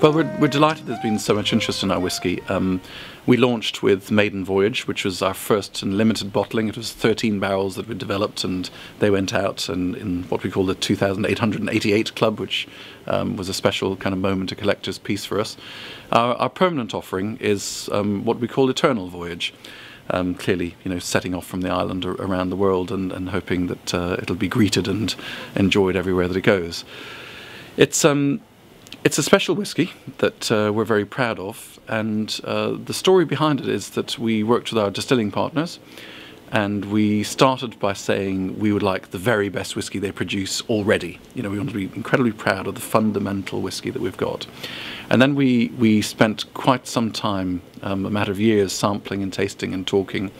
Well, we're delighted there's been so much interest in our whisky. We launched with Maiden Voyage, which was our first and limited bottling. It was 13 barrels that we developed, and they went out in what we call the 2,888 Club, which was a special kind of moment, a collector's piece for us. Our permanent offering is what we call Eternal Voyage. Clearly, setting off from the island around the world and hoping that it'll be greeted and enjoyed everywhere that it goes. It's a special whisky that we're very proud of, and the story behind it is that we worked with our distilling partners, and we started by saying we would like the very best whisky they produce already. We want to be incredibly proud of the fundamental whisky that we've got. And then we spent quite some time, a matter of years, sampling and tasting and talking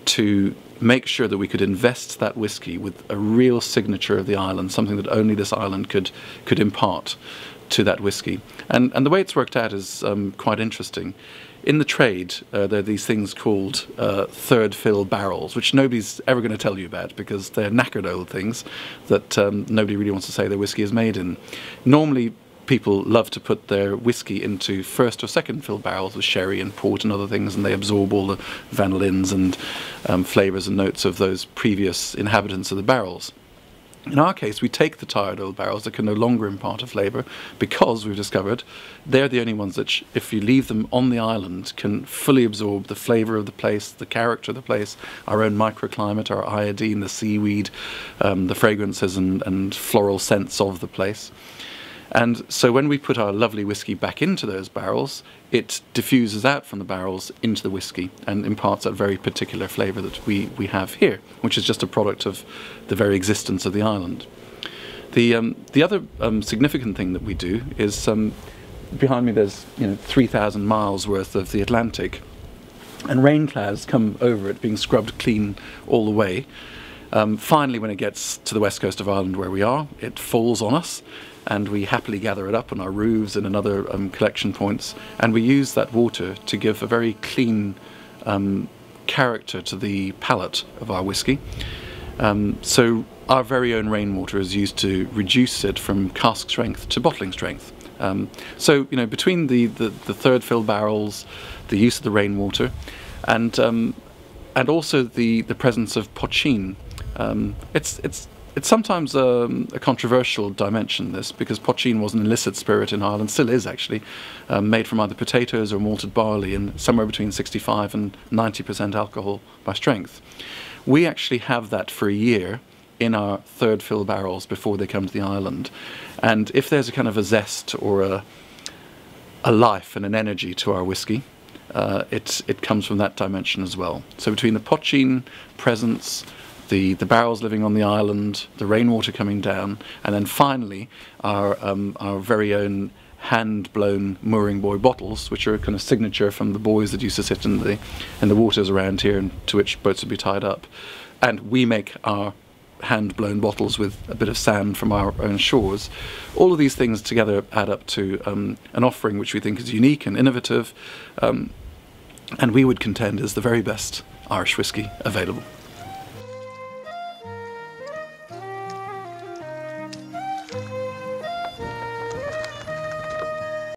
to make sure that we could invest that whisky with a real signature of the island, something that only this island could impart to that whisky. And the way it's worked out is quite interesting. In the trade, there are these things called third fill barrels, which nobody's ever going to tell you about because they're knackered old things that nobody really wants to say their whisky is made in. Normally, people love to put their whisky into first or second fill barrels with sherry and port and other things, and they absorb all the vanillins and flavours and notes of those previous inhabitants of the barrels. In our case, we take the tired old barrels that can no longer impart a flavour because we've discovered they're the only ones that, if you leave them on the island, can fully absorb the flavour of the place, the character of the place, our own microclimate, our iodine, the seaweed, the fragrances and floral scents of the place. And so when we put our lovely whisky back into those barrels, it diffuses out from the barrels into the whisky and imparts that very particular flavour that we have here, which is just a product of the very existence of the island. The other significant thing that we do is, behind me there's 3,000 miles worth of the Atlantic, and rain clouds come over it being scrubbed clean all the way. Finally, when it gets to the west coast of Ireland where we are, it falls on us, and we happily gather it up on our roofs and in other collection points, and we use that water to give a very clean character to the palate of our whisky. So our very own rainwater is used to reduce it from cask strength to bottling strength. So between the third fill barrels, the use of the rainwater, and also the presence of pochine. It's sometimes a controversial dimension, this, because pochine was an illicit spirit in Ireland, still is actually, made from either potatoes or malted barley, and somewhere between 65 and 90% alcohol by strength. We actually have that for a year in our third fill barrels before they come to the island, and if there's a kind of a zest or a life and an energy to our whisky, it comes from that dimension as well. So between the pochine presence, the barrels living on the island, the rainwater coming down, and then finally our very own hand-blown mooring buoy bottles, which are a kind of signature from the buoys that used to sit in the waters around here, and to which boats would be tied up. And we make our hand-blown bottles with a bit of sand from our own shores. All of these things together add up to an offering which we think is unique and innovative, and we would contend is the very best Irish whisky available.